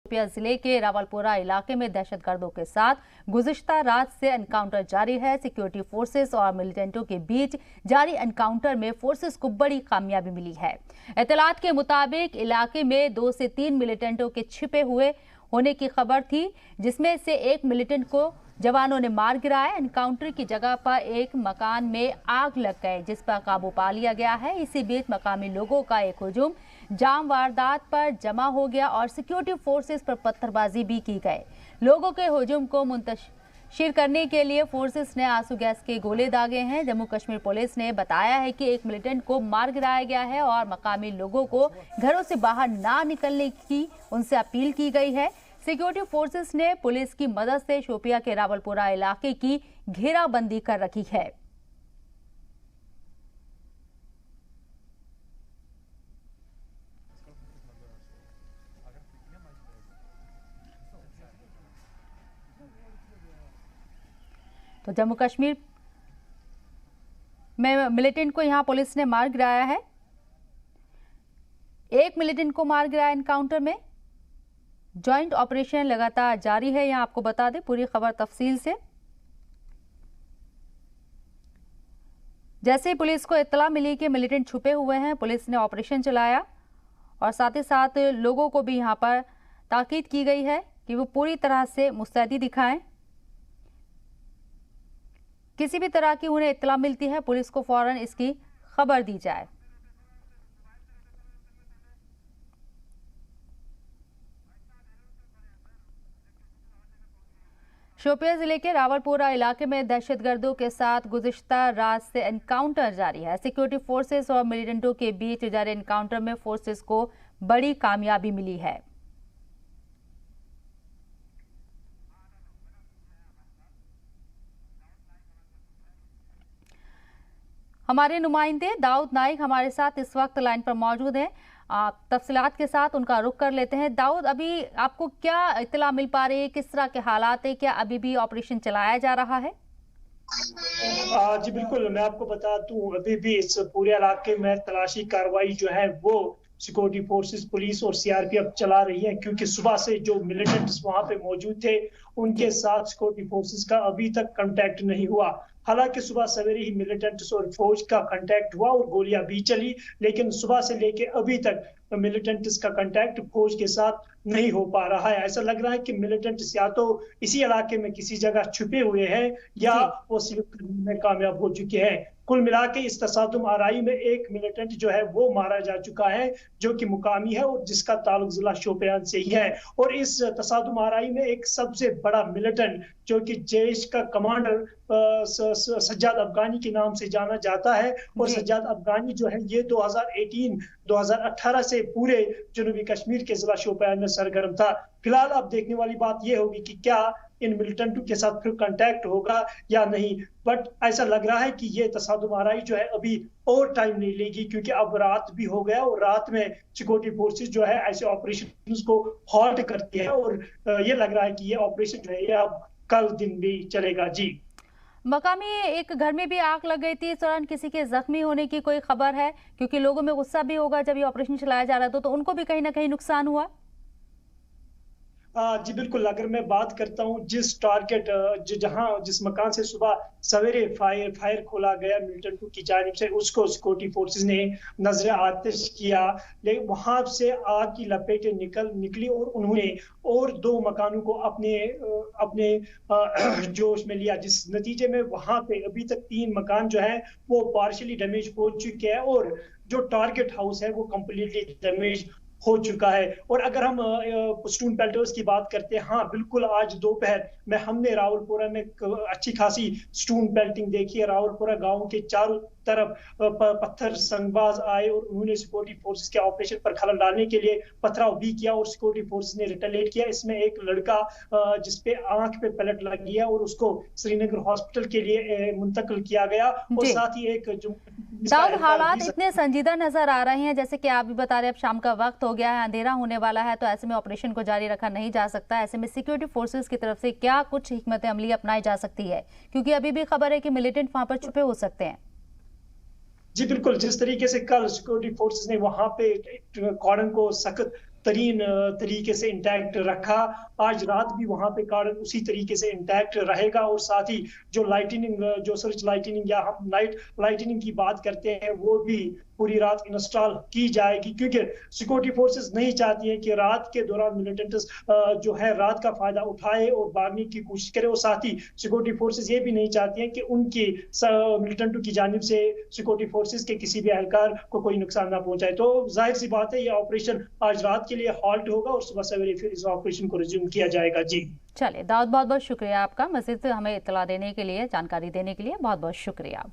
शोपियां जिले के रावलपुरा इलाके में दहशतगर्दों के साथ गुज़िश्ता रात से एनकाउंटर जारी है। सिक्योरिटी फोर्सेस और मिलिटेंटों के बीच जारी एनकाउंटर में फोर्सेस को बड़ी कामयाबी मिली है। इत्तलात के मुताबिक इलाके में 2 से 3 मिलिटेंटों के छिपे हुए होने की खबर थी, जिसमें से एक मिलिटेंट को जवानों ने मार गिराया। एनकाउंटर की जगह पर एक मकान में आग लग गई, जिस पर काबू पा लिया गया है। इसी बीच मकामी लोगों का एक हुजूम जाम वारदात पर जमा हो गया और सिक्योरिटी फोर्सेस पर पत्थरबाजी भी की गई। लोगों के हुजूम को मुंतशिर करने के लिए फोर्सेस ने आंसू गैस के गोले दागे हैं। जम्मू कश्मीर पुलिस ने बताया है कि एक मिलिटेंट को मार गिराया गया है और मकामी लोगों को घरों से बाहर ना निकलने की उनसे अपील की गई है। सिक्योरिटी फोर्सेस ने पुलिस की मदद से शोपियां के रावलपुरा इलाके की घेराबंदी कर रखी है। तो जम्मू कश्मीर में मिलिटेंट को यहां पुलिस ने मार गिराया है। एक मिलिटेंट को मार गिराया एनकाउंटर में। जॉइंट ऑपरेशन लगातार जारी है। यहां आपको बता दें पूरी खबर तफसील से। जैसे ही पुलिस को इत्तला मिली कि मिलिटेंट छुपे हुए हैं, पुलिस ने ऑपरेशन चलाया और साथ ही साथ लोगों को भी यहां पर ताकीद की गई है कि वो पूरी तरह से मुस्तैदी दिखाएं। किसी भी तरह की उन्हें इत्तला मिलती है, पुलिस को फौरन इसकी खबर दी जाए। शोपियां जिले के रावलपुरा इलाके में दहशतगर्दों के साथ गुज़िश्ता रात से एनकाउंटर जारी है। सिक्योरिटी फोर्सेस और मिलिटेंटों के बीच जारी एनकाउंटर में फोर्सेस को बड़ी कामयाबी मिली है। हमारे नुमाइंदे दाऊद नाइक हमारे साथ इस वक्त लाइन पर मौजूद हैं। तफसीलात के साथ उनका रुख कर लेते हैं। दाऊद, अभी आपको क्या इत्तला मिल पा रही है, किस तरह के हालात है, क्या अभी भी ऑपरेशन चलाया जा रहा है? जी बिल्कुल, मैं आपको बता दूं अभी भी इस पूरे इलाके में तलाशी कार्रवाई जो है वो सिक्योरिटी फोर्सेस, पुलिस और सीआरपीएफ चला रही है, क्योंकि सुबह से जो मिलिटेंट्स वहां पे मौजूद थे उनके साथ सिक्योरिटी फोर्सेस का अभी तक कांटेक्ट नहीं हुआ। हालांकि सुबह सवेरे ही मिलिटेंट्स और फौज का कांटेक्ट हुआ और गोलियां भी चली, लेकिन सुबह से लेके अभी तक मिलिटेंट्स का कांटेक्ट फौज के साथ नहीं हो पा रहा है। ऐसा लग रहा है कि मिलिटेंट्स या तो इसी इलाके में किसी जगह छुपे हुए हैं या वो स्लिप करने में कामयाब हो चुके हैं। कुल मिला के इस तसादुम आराई में एक मिलिटेंट जो है वो मारा जा चुका है, जो कि मुकामी है और जिसका ताल्लुक जिला शोपियान से ही है। और इस तसादुम आराई में एक सबसे बड़ा मिलिटेंट जो कि जैश का कमांडर सज्जाद अफगानी के नाम से जाना जाता है, और सज्जाद अफगानी जो है ये 2018 से पूरे जनूबी कश्मीर के जिला शोपियान में सरगर्म था। फिलहाल अब देखने वाली बात यह होगी कि क्या इन मिलिटेंटों के साथ फिर कांटेक्ट होगा या नहीं, बट ऐसा लग रहा है कि ये तसादुम आराई जो है अभी और टाइम नहीं लेगी, क्योंकि अब रात भी हो गया और रात में सिक्योरिटी फोर्सेस जो है ऐसे ऑपरेशन को हॉल्ट करती है और ये लग रहा है कि ये ऑपरेशन जो है ये अब कल दिन भी चलेगा। जी, मकामी एक घर में भी आग लग गई थी, इस दौरान किसी के जख्मी होने की कोई खबर है? क्योंकि लोगों में गुस्सा भी होगा जब ये ऑपरेशन चलाया जा रहा था, तो उनको भी कहीं ना कहीं नुकसान हुआ। जी बिल्कुल, अगर मैं बात करता हूं जिस टारगेट जिस मकान से सुबह सवेरे फायर खोला गया मिलिटेंटों की जानिब से, उसको सिक्योरिटी फोर्सेस ने नजर आतिश किया, लेकिन वहां से आग की लपेटें निकली और उन्होंने और 2 मकानों को अपने जोश में लिया, जिस नतीजे में वहां पे अभी तक 3 मकान जो है वो पार्शियली डैमेज हो चुके हैं और जो टारगेट हाउस है वो कंप्लीटली डैमेज हो चुका है। और अगर हम स्टोन पेल्टर्स की बात करते हैं, हाँ बिल्कुल, आज दोपहर में हमने रावलपुरा में अच्छी खासी स्टोन पेल्टिंग देखी है। रावलपुरा गांव के चारों तरफ पत्थर संगबाज आए और उन्होंने सिक्योरिटी फोर्सेस के ऑपरेशन पर खलल डालने के लिए पथराव भी किया और सिक्योरिटी फोर्सेस ने रिटेलिएट किया। इसमें एक लड़का जिसपे आंख पे पलट लगी है और उसको श्रीनगर हॉस्पिटल के लिए मुंतकिल किया गया। और साथ ही एक जो दाऊद, हालात इतने संजीदा नजर आ रहे हैं, जैसे कि आप भी बता रहे हैं अब शाम का वक्त हो गया है, अंधेरा होने वाला है, तो ऐसे में ऑपरेशन को जारी रखा नहीं जा सकता। ऐसे में सिक्योरिटी फोर्सेस की तरफ से क्या कुछ हिकमत अमली अपनाई जा सकती है, क्योंकि अभी भी खबर है कि मिलिटेंट वहां पर छुपे हो सकते हैं? जी बिल्कुल, जिस तरीके से कल सिक्योरिटी फोर्सेस ने वहां पे कॉर्डन को सख्त तरीन तरीके से इंटैक्ट रखा। आज रात भी वहां पे कार्डन उसी तरीके से इंटैक्ट रहेगा और साथ ही जो लाइटनिंग, जो सर्च लाइटनिंग या हम नाइट लाइटनिंग की बात करते हैं, वो भी पूरी रात इंस्टॉल की जाएगी, क्योंकि सिक्योरिटी फोर्सेस नहीं चाहती है कि रात के दौरान मिलिटेंट्स जो है रात का फायदा उठाए और भागने की कोशिश करे। और साथ ही सिक्योरिटी फोर्सेस ये भी नहीं चाहती हैं कि उनकी मिलिटेंटों की जानिब से सिक्योरिटी फोर्सेस के किसी भी एहलकार को कोई नुकसान ना पहुंचाए। तो जाहिर सी बात है, ये ऑपरेशन आज रात के लिए हॉल्ट होगा और सुबह सवेरे फिर इस ऑपरेशन को रिज्यूम किया जाएगा। जी चलिए दाऊद, बहुत बहुत शुक्रिया आपका, मज़ीद हमें इत्तला देने के लिए, जानकारी देने के लिए बहुत बहुत शुक्रिया।